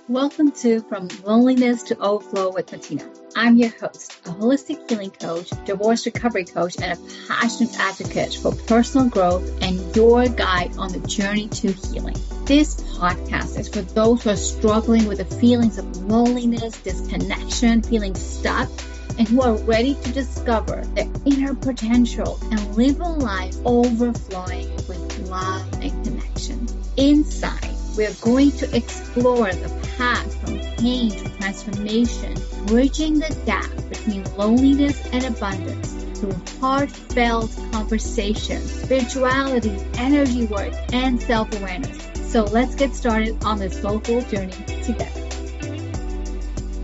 Welcome to From Loneliness to Overflow with Matina. I'm your host, a holistic healing coach, divorce recovery coach, and a passionate advocate for personal growth and your guide on the journey to healing. This podcast is for those who are struggling with the feelings of loneliness, disconnection, feeling stuck, and who are ready to discover their inner potential and live a life overflowing with love and connection. Inside, we're going to explore the path from pain to transformation, bridging the gap between loneliness and abundance through heartfelt conversations, spirituality, energy work, and self-awareness. So let's get started on this soulful journey together.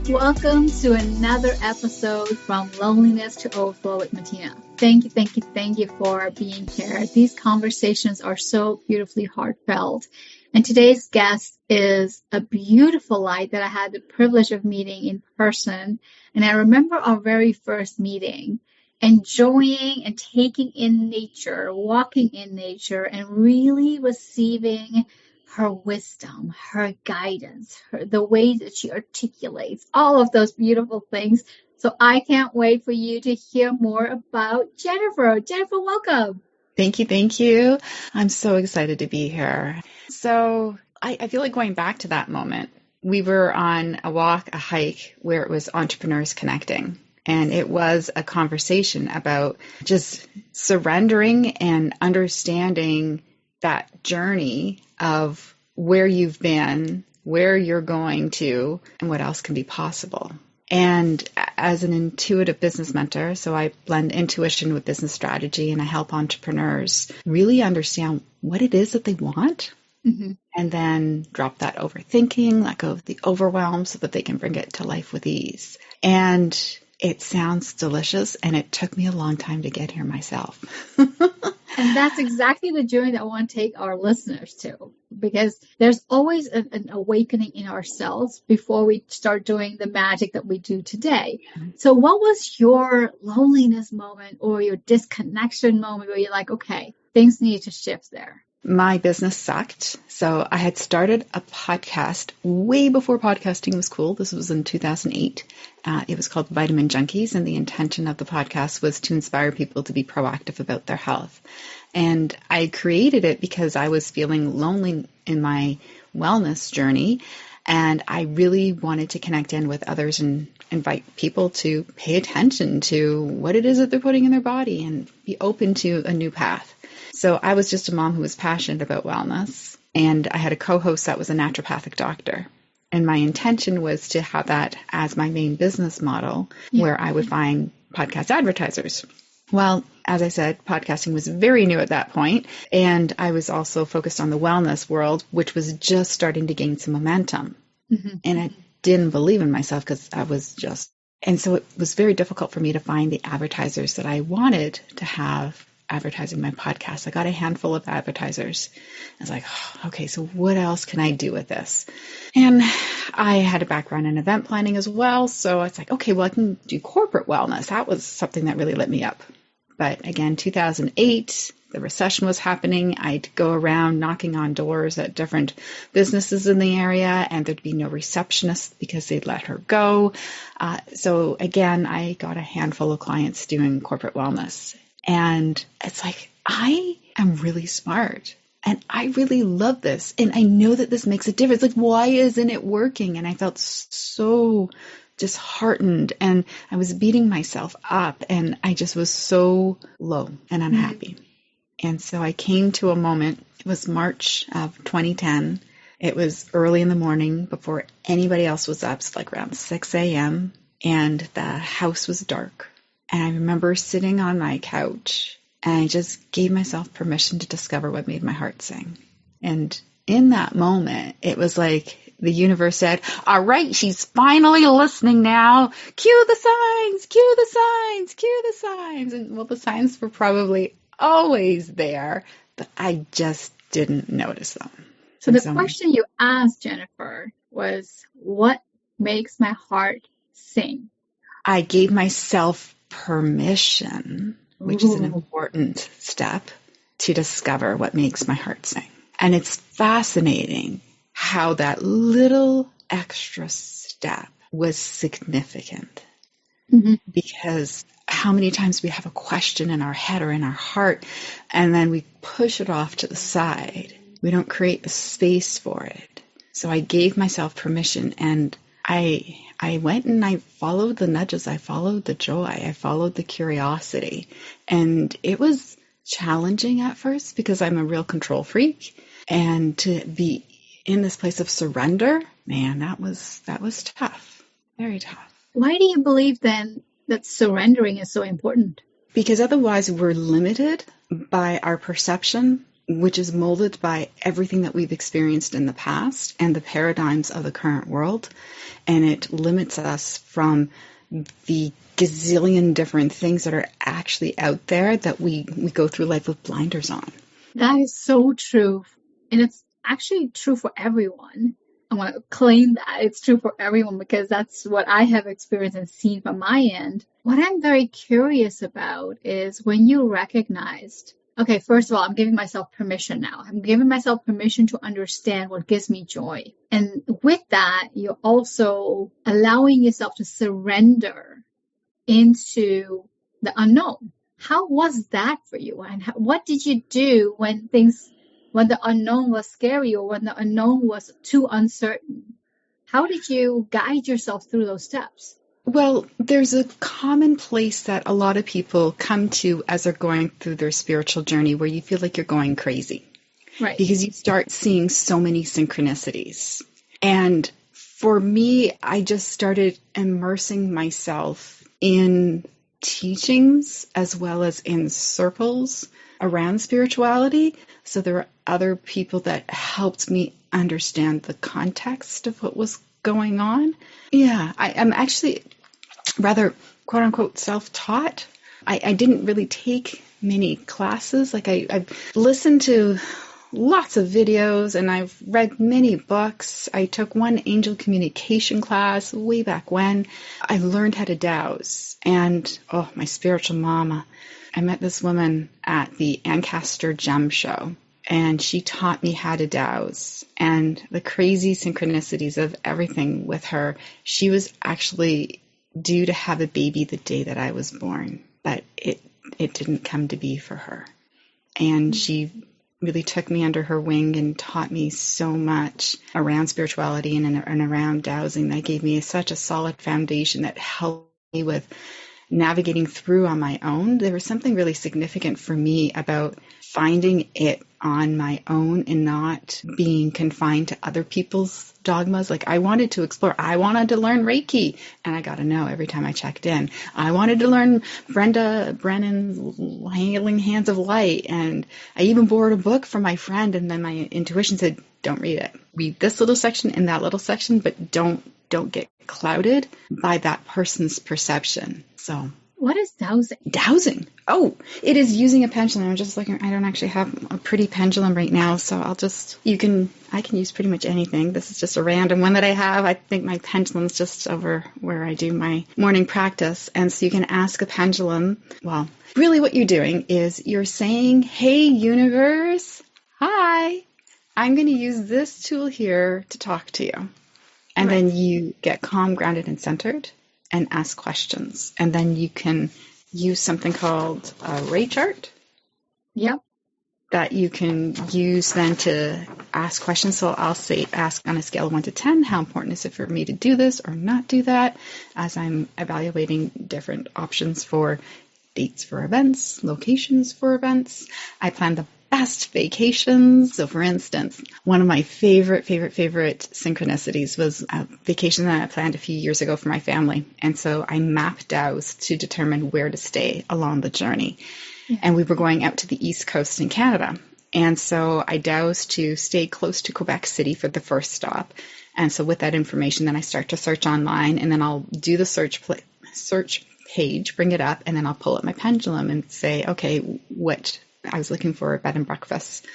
Welcome to another episode from Loneliness to Overflow with Matina. Thank you for being here. These conversations are so beautifully heartfelt. And today's guest is a beautiful light that I had the privilege of meeting in person. And I remember our very first meeting, enjoying and taking in nature, walking in nature, and really receiving her wisdom, her guidance, the way that she articulates, all of those beautiful things. So I can't wait for you to hear more about Jennifer. Jennifer, welcome. Thank you. I'm so excited to be here. So I feel like going back to that moment. We were on a walk, a hike, where it was entrepreneurs connecting. And it was a conversation about just surrendering and understanding that journey of where you've been, where you're going to, and what else can be possible. And as an intuitive business mentor, so I blend intuition with business strategy, and I help entrepreneurs really understand what it is that they want, and then drop that overthinking, let go of the overwhelm so that they can bring it to life with ease. And it sounds delicious, and it took me a long time to get here myself. And that's exactly the journey that I want to take our listeners to, because there's always an awakening in ourselves before we start doing the magic that we do today. So what was your loneliness moment or your disconnection moment where you're like, okay, things need to shift there? My business sucked. So I had started a podcast way before podcasting was cool. This was in 2008. It was called Vitamin Junkies, and the intention of the podcast was to inspire people to be proactive about their health. And I created it because I was feeling lonely in my wellness journey, and I really wanted to connect in with others and invite people to pay attention to what it is that they're putting in their body and be open to a new path. So I was just a mom who was passionate about wellness, and I had a co-host that was a naturopathic doctor. And my intention was to have that as my main business model, where I would find podcast advertisers. Well, as I said, podcasting was very new at that point, and I was also focused on the wellness world, which was just starting to gain some momentum. And I didn't believe in myself because and so it was very difficult for me to find the advertisers that I wanted to have advertising my podcast. I got a handful of advertisers. I was like, okay, so what else can I do with this? And I had a background in event planning as well. So it's like, okay, well, I can do corporate wellness. That was something that really lit me up. But again, 2008, the recession was happening. I'd go around knocking on doors at different businesses in the area, and there'd be no receptionist because they'd let her go. So again, I got a handful of clients doing corporate wellness. And it's like, I am really smart and I really love this. And I know that this makes a difference. Like, why isn't it working? And I felt so disheartened, and I was beating myself up, and I just was so low and unhappy. And so I came to a moment. It was March of 2010. It was early in the morning before anybody else was up. It's like around 6 a.m. and the house was dark. And I remember sitting on my couch, and I just gave myself permission to discover what made my heart sing. And in that moment, it was like the universe said, all right, she's finally listening now. Cue the signs, cue the signs, cue the signs. And well, the signs were probably always there, but I just didn't notice them. So the question you asked, Jennifer, was, what makes my heart sing? I gave myself permission, which is an important step, to discover what makes my heart sing. And it's fascinating how that little extra step was significant. Mm-hmm. Because how many times we have a question in our head or in our heart, and then we push it off to the side. We don't create the space for it. So I gave myself permission, and I went and I followed the nudges. I followed the joy. I followed the curiosity. And it was challenging at first because I'm a real control freak. And to be in this place of surrender, man, that was tough. Very tough. Why do you believe then that surrendering is so important? Because otherwise we're limited by our perception, which is molded by everything that we've experienced in the past and the paradigms of the current world. And it limits us from the gazillion different things that are actually out there that we go through life with blinders on. That is so true. And it's actually true for everyone. I want to claim that it's true for everyone because that's what I have experienced and seen from my end. What I'm very curious about is when you recognized, okay, first of all, I'm giving myself permission now. I'm giving myself permission to understand what gives me joy. And with that, you're also allowing yourself to surrender into the unknown. How was that for you? And what did you do when the unknown was scary or when the unknown was too uncertain? How did you guide yourself through those steps? Well, there's a common place that a lot of people come to as they're going through their spiritual journey where you feel like you're going crazy. Right. Because you start seeing so many synchronicities. And for me, I just started immersing myself in teachings as well as in circles around spirituality. So there were other people that helped me understand the context of what was going on. Yeah, I'm actually rather quote unquote self-taught. I didn't really take many classes. Like I've listened to lots of videos and I've read many books. I took one angel communication class way back when. I learned how to dowse. And my spiritual mama. I met this woman at the Ancaster Gem Show, and she taught me how to dowse. And the crazy synchronicities of everything with her, she was actually due to have a baby the day that I was born, but it didn't come to be for her. And she really took me under her wing and taught me so much around spirituality and around dowsing. That gave me such a solid foundation that helped me with navigating through on my own. There was something really significant for me about finding it on my own and not being confined to other people's dogmas. Like I wanted to explore. I wanted to learn Reiki, and I got to know every time I checked in. I wanted to learn Brenda Brennan's Healing Hands of Light, and I even borrowed a book from my friend, and then my intuition said, don't read it. Read this little section and that little section, but don't get clouded by that person's perception. So what is dowsing? Dowsing. Oh, it is using a pendulum. I'm just looking. I don't actually have a pretty pendulum right now, so I can use pretty much anything. This is just a random one that I have. I think my pendulum's just over where I do my morning practice. And so you can ask a pendulum. Well, really what you're doing is you're saying, hey, universe, hi, I'm going to use this tool here to talk to you. And right. Then you get calm, grounded, and centered and ask questions. And then you can use something called a ray chart. Yep. That you can use then to ask questions. So I'll say, ask on a scale of 1 to 10, how important is it for me to do this or not do that, as I'm evaluating different options for dates for events, locations for events. I plan the best vacations. So for instance, one of my favorite synchronicities was a vacation that I planned a few years ago for my family. And so I mapped dowsed to determine where to stay along the journey. Yeah. And we were going out to the East Coast in Canada. And so I dowsed to stay close to Quebec City for the first stop. And so with that information, then I start to search online, and then I'll do the search page, bring it up, and then I'll pull up my pendulum and say, okay, what I was looking for a bed and breakfast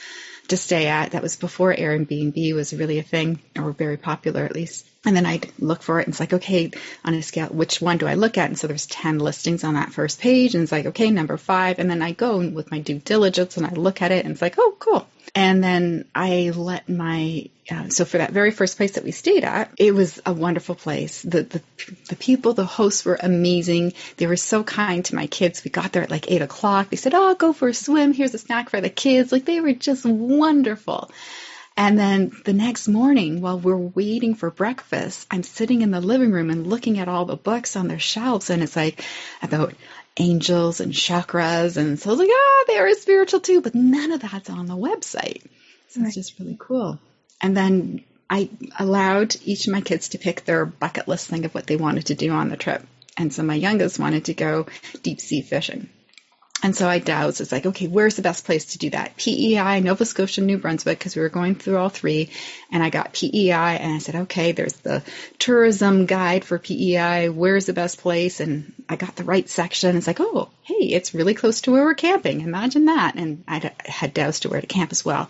to stay at. That was before Airbnb was really a thing, or very popular at least. And then I'd look for it, and it's like, okay, on a scale, which one do I look at? And so there's 10 listings on that first page, and it's like, okay, number 5. And then I go with my due diligence and I look at it, and it's like, oh, cool. And then I let so for that very first place that we stayed at, it was a wonderful place. The people, the hosts were amazing. They were so kind to my kids. We got there at like 8:00. They said, "Oh, go for a swim. Here's a snack for the kids." Like, they were just wonderful. And then the next morning, while we're waiting for breakfast, I'm sitting in the living room and looking at all the books on their shelves, and it's like about angels and chakras. And so I was like, they are spiritual too, but none of that's on the website. So It's just really cool. And then I allowed each of my kids to pick their bucket list thing of what they wanted to do on the trip. And so my youngest wanted to go deep sea fishing. And so I was just like, okay, where's the best place to do that? PEI, Nova Scotia, New Brunswick, because we were going through all three. And I got PEI, and I said, okay, there's the tourism guide for PEI. Where's the best place? And I got the right section. It's like, oh, hey, it's really close to where we're camping. Imagine that. And I had doubts to where to camp as well.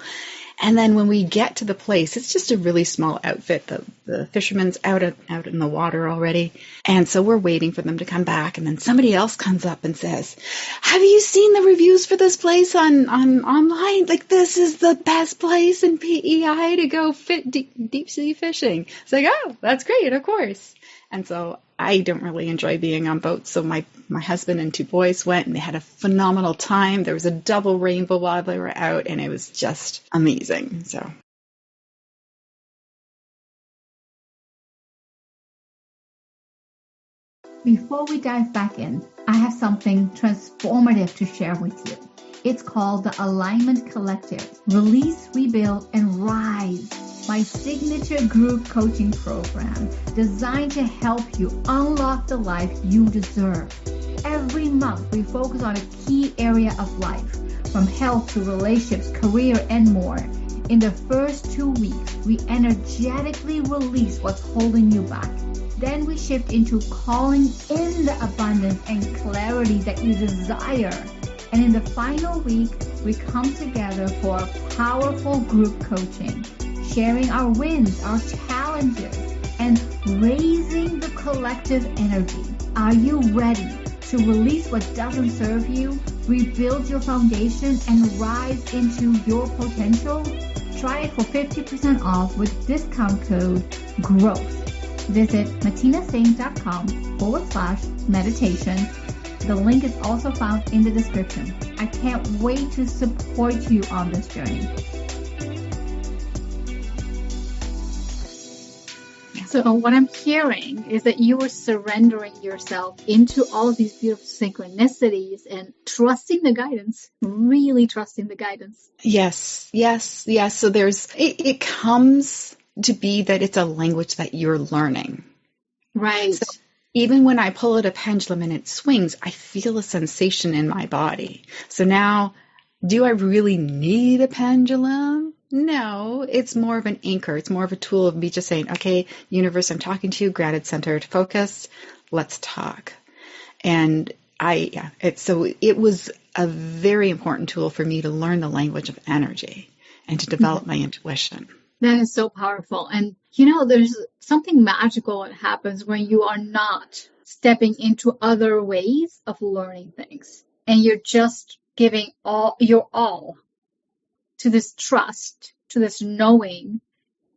And then when we get to the place, it's just a really small outfit. The fisherman's out in the water already. And so we're waiting for them to come back. And then somebody else comes up and says, have you seen the reviews for this place on online? Like, this is the best place in PEI to go deep sea fishing. It's like, oh, that's great, of course. And so I don't really enjoy being on boats. So my husband and two boys went, and they had a phenomenal time. There was a double rainbow while they were out, and it was just amazing. So. Before we dive back in, I have something transformative to share with you. It's called the Alignment Collective. Release, Rebuild, and Rise. My signature group coaching program designed to help you unlock the life you deserve. Every month, we focus on a key area of life, from health to relationships, career, and more. In the first 2 weeks, we energetically release what's holding you back. Then we shift into calling in the abundance and clarity that you desire. And in the final week, we come together for a powerful group coaching, sharing our wins, our challenges, and raising the collective energy. Are you ready to release what doesn't serve you, rebuild your foundation, and rise into your potential? Try it for 50% off with discount code GROWTH. Visit matinasaint.com/meditation. The link is also found in the description. I can't wait to support you on this journey. So what I'm hearing is that you are surrendering yourself into all of these beautiful synchronicities and trusting the guidance, really trusting the guidance. Yes. So it comes to be that it's a language that you're learning. Right. So even when I pull at a pendulum and it swings, I feel a sensation in my body. So now, do I really need a pendulum? No, it's more of an anchor. It's more of a tool of me just saying, okay, universe, I'm talking to you, grounded, centered, focused. Let's talk. And it was a very important tool for me to learn the language of energy and to develop my intuition. That is so powerful. And, there's something magical that happens when you are not stepping into other ways of learning things. And you're just giving your all to this trust, to this knowing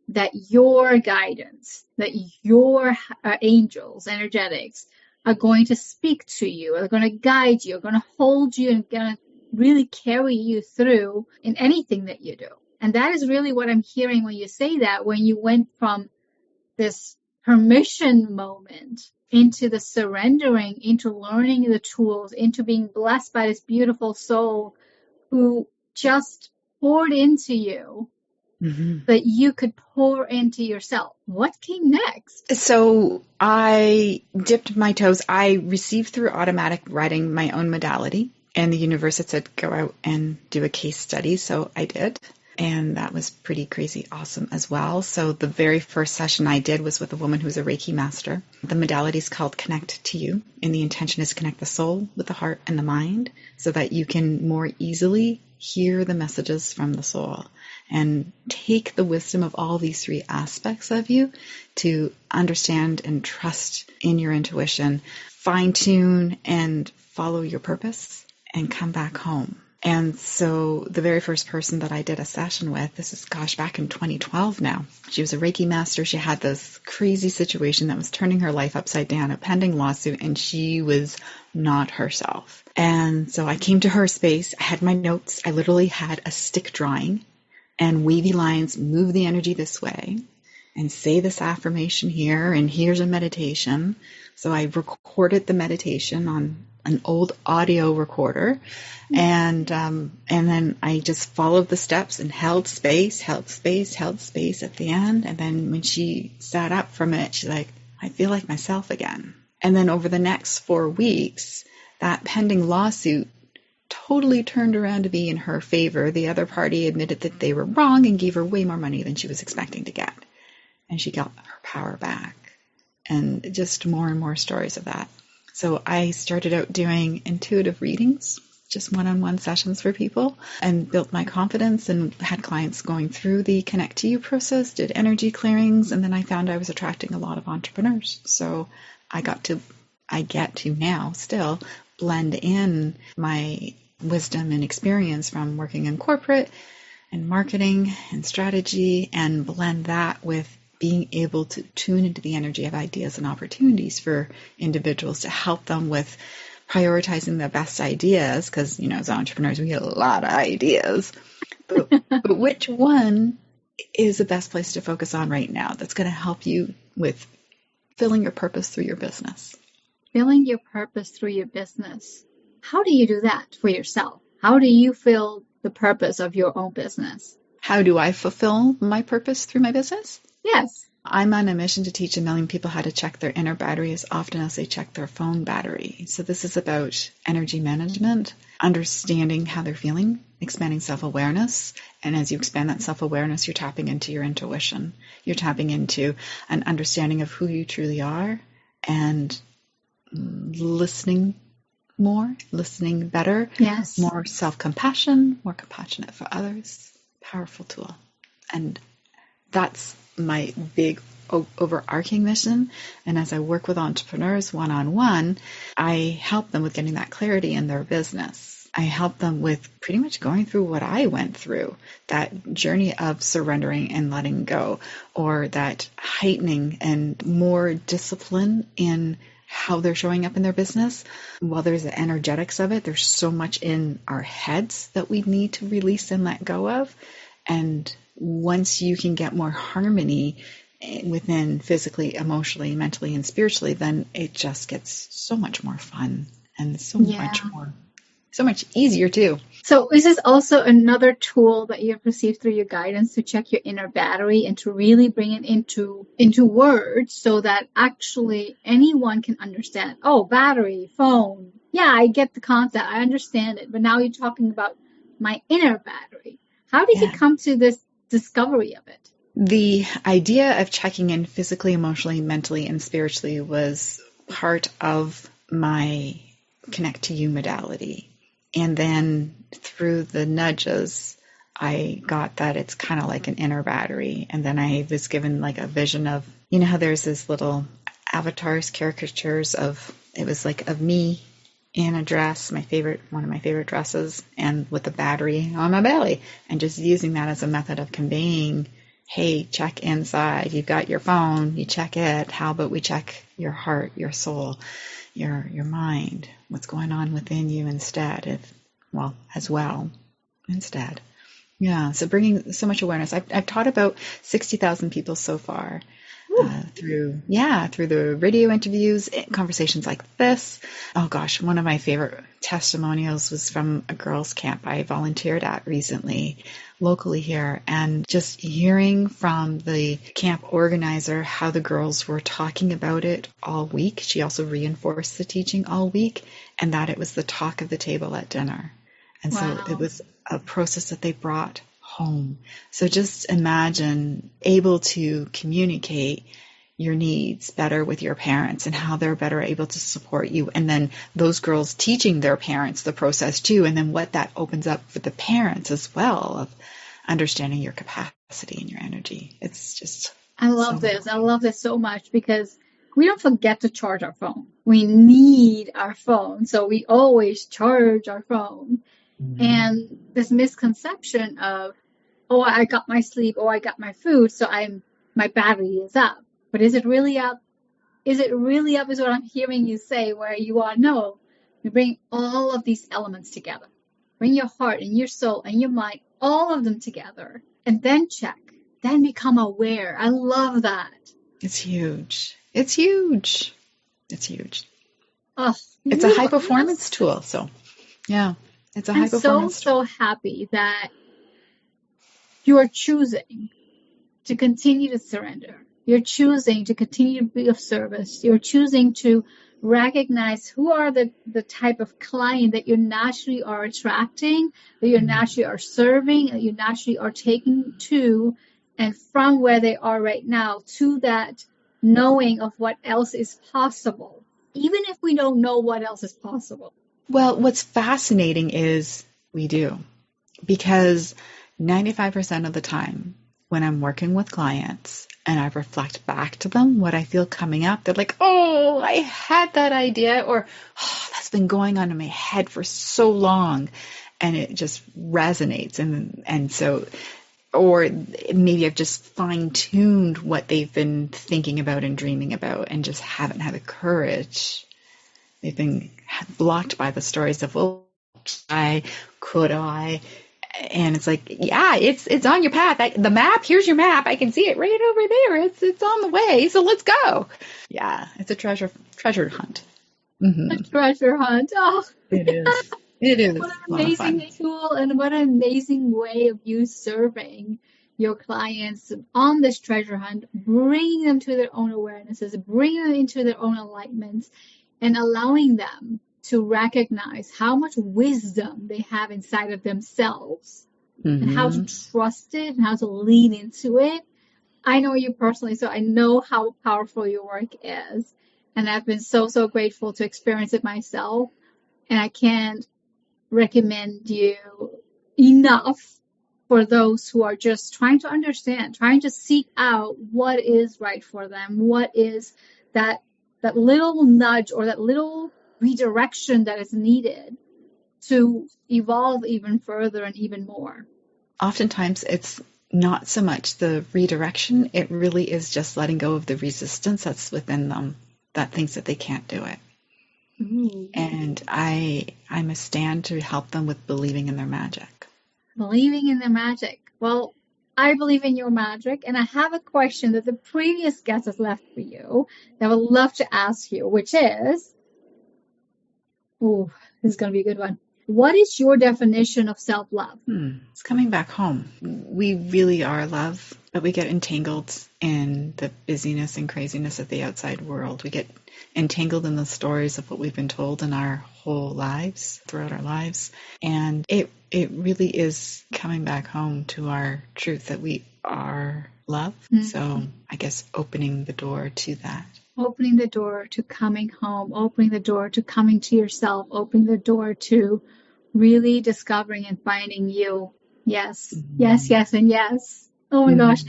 that your guidance, that your angels, energetics, are going to speak to you, are going to guide you, are going to hold you, and going to really carry you through in anything that you do. And that is really what I'm hearing when you say that, when you went from this permission moment into the surrendering, into learning the tools, into being blessed by this beautiful soul who just poured into you, that you could pour into yourself. What came next? So I dipped my toes. I received through automatic writing my own modality, and the universe had said, go out and do a case study. So I did. And that was pretty crazy awesome as well. So the very first session I did was with a woman who's a Reiki master. The modality is called Connect to You, and the intention is to connect the soul with the heart and the mind so that you can more easily hear the messages from the soul and take the wisdom of all these three aspects of you to understand and trust in your intuition, fine-tune and follow your purpose, and come back home. And so the very first person that I did a session with, this is, back in 2012 now. She was a Reiki master. She had this crazy situation that was turning her life upside down, a pending lawsuit, and she was not herself. And so I came to her space. I had my notes. I literally had a stick drawing and wavy lines, move the energy this way and say this affirmation here. And here's a meditation. So I recorded the meditation on an old audio recorder, and then I just followed the steps and held space at the end. And then when she sat up from it, she's like, I feel like myself again. And then over the next 4 weeks, that pending lawsuit totally turned around to be in her favor. The other party admitted that they were wrong and gave her way more money than she was expecting to get. And she got her power back. And just more and more stories of that. So I started out doing intuitive readings, just one-on-one sessions for people, and built my confidence and had clients going through the Connect to You process, did energy clearings, and then I found I was attracting a lot of entrepreneurs. So I get to now still blend in my wisdom and experience from working in corporate and marketing and strategy and blend that with being able to tune into the energy of ideas and opportunities for individuals to help them with prioritizing the best ideas. Because, as entrepreneurs, we get a lot of ideas. But which one is the best place to focus on right now that's going to help you with filling your purpose through your business? Filling your purpose through your business. How do you do that for yourself? How do you fill the purpose of your own business? How do I fulfill my purpose through my business? Yes. I'm on a mission to teach 1 million people how to check their inner battery as often as they check their phone battery. So this is about energy management, understanding how they're feeling, expanding self-awareness. And as you expand that self-awareness, you're tapping into your intuition. You're tapping into an understanding of who you truly are and listening more, listening better, yes, more self-compassion, more compassionate for others. Powerful tool. And that's my big overarching mission. And as I work with entrepreneurs one-on-one, I help them with getting that clarity in their business. I help them with pretty much going through what I went through, that journey of surrendering and letting go, or that heightening and more discipline in how they're showing up in their business. While there's the energetics of it, there's so much in our heads that we need to release and let go of. And once you can get more harmony within physically, emotionally, mentally, and spiritually, then it just gets so much more fun and so much easier too. So this is also another tool that you have received through your guidance to check your inner battery and to really bring it into words so that actually anyone can understand. Oh, battery, phone. Yeah, I get the concept. I understand it. But now you're talking about my inner battery. How did you come to this discovery of it? The idea of checking in physically, emotionally, mentally, and spiritually was part of my Connect to You modality. And then through the nudges, I got that it's kind of like an inner battery. And then I was given like a vision of, how there's this little avatars, caricatures of, it was like of me in a dress, one of my favorite dresses, and with a battery on my belly, and just using that as a method of conveying, hey, check inside. You've got your phone, you check it. How about we check your heart, your soul, your mind, what's going on within you instead, instead. Yeah, so bringing so much awareness. I've taught about 60,000 people so far. Through the radio interviews, conversations like this. Oh gosh, one of my favorite testimonials was from a girls' camp I volunteered at recently, locally here, and just hearing from the camp organizer how the girls were talking about it all week. She also reinforced the teaching all week, and that it was the talk of the table at dinner. And so it was a process that they brought home. So just imagine able to communicate your needs better with your parents and how they're better able to support you. And then those girls teaching their parents the process too. And then what that opens up for the parents as well of understanding your capacity and your energy. It's just, I love this. I love this so much because we don't forget to charge our phone. We need our phone. So we always charge our phone. And this misconception of, oh, I got my sleep, oh, I got my food, so my battery is up. But is it really up? Is it really up is what I'm hearing you say, where you are. No, you bring all of these elements together. Bring your heart and your soul and your mind, all of them together, and then check, then become aware. I love that. It's huge. It's huge. It's huge. Oh, it's a high performance tool. So yeah, it's a high performance tool. I'm so happy that you are choosing to continue to surrender. You're choosing to continue to be of service. You're choosing to recognize who are the type of client that you naturally are attracting, that you naturally are serving, that you naturally are taking to, and from where they are right now to that knowing of what else is possible, even if we don't know what else is possible. Well, what's fascinating is we do, because 95% of the time when I'm working with clients and I reflect back to them what I feel coming up, they're like, oh, I had that idea, or oh, that's been going on in my head for so long, and it just resonates. And so, or maybe I've just fine-tuned what they've been thinking about and dreaming about and just haven't had the courage. They've been blocked by the stories of, oh, could I? And it's like, yeah, it's on your path. The map, here's your map. I can see it right over there. It's on the way. So let's go. Yeah, it's a treasure hunt. Mm-hmm. A treasure hunt. Oh, it is. It is. What an amazing tool, and what an amazing way of you serving your clients on this treasure hunt, bringing them to their own awarenesses, bringing them into their own alignments, and allowing them to recognize how much wisdom they have inside of themselves, and how to trust it and how to lean into it. I know you personally, so I know how powerful your work is. And I've been so, so grateful to experience it myself. And I can't recommend you enough for those who are just trying to understand, trying to seek out what is right for them, what is that little nudge or that little redirection that is needed to evolve even further and even more. Oftentimes it's not so much the redirection, it really is just letting go of the resistance that's within them that thinks that they can't do it. And I'm a stand to help them with believing in their magic. Believing in their magic. Well, I believe in your magic, and I have a question that the previous guest has left for you that I would love to ask you, which is, this is going to be a good one. What is your definition of self-love? It's coming back home. We really are love, but we get entangled in the busyness and craziness of the outside world. We get entangled in the stories of what we've been told in our whole lives, throughout our lives. And it really is coming back home to our truth that we are love. So I guess opening the door to that. Opening the door to coming home, opening the door to coming to yourself, opening the door to really discovering and finding you. Yes, yes, yes, and yes. Oh my gosh.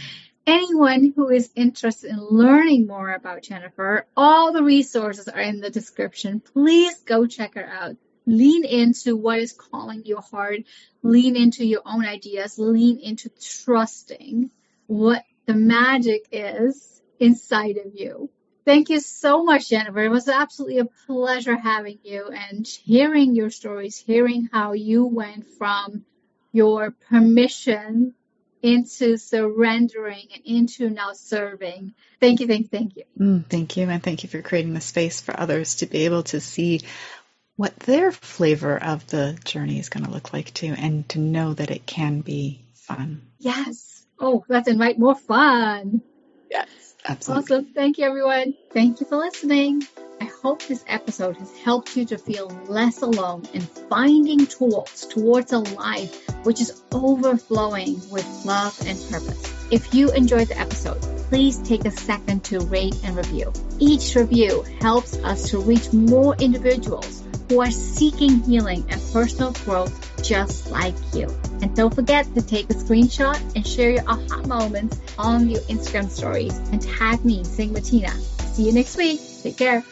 Anyone who is interested in learning more about Jennifer, all the resources are in the description. Please go check her out. Lean into what is calling your heart. Lean into your own ideas. Lean into trusting what the magic is inside of you. Thank you so much, Jennifer. It was absolutely a pleasure having you and hearing your stories, hearing how you went from your permission into surrendering and into now serving. Thank you, thank you, thank you. Thank you, and thank you for creating the space for others to be able to see what their flavor of the journey is going to look like too, and to know that it can be fun. Yes. Oh, let's invite more fun. Yes. Absolutely. Awesome. Thank you, everyone. Thank you for listening. I hope this episode has helped you to feel less alone in finding tools towards a life which is overflowing with love and purpose. If you enjoyed the episode, please take a second to rate and review. Each review helps us to reach more individuals who are seeking healing and personal growth just like you. And don't forget to take a screenshot and share your aha moments on your Instagram stories and tag me, Matina. See you next week. Take care.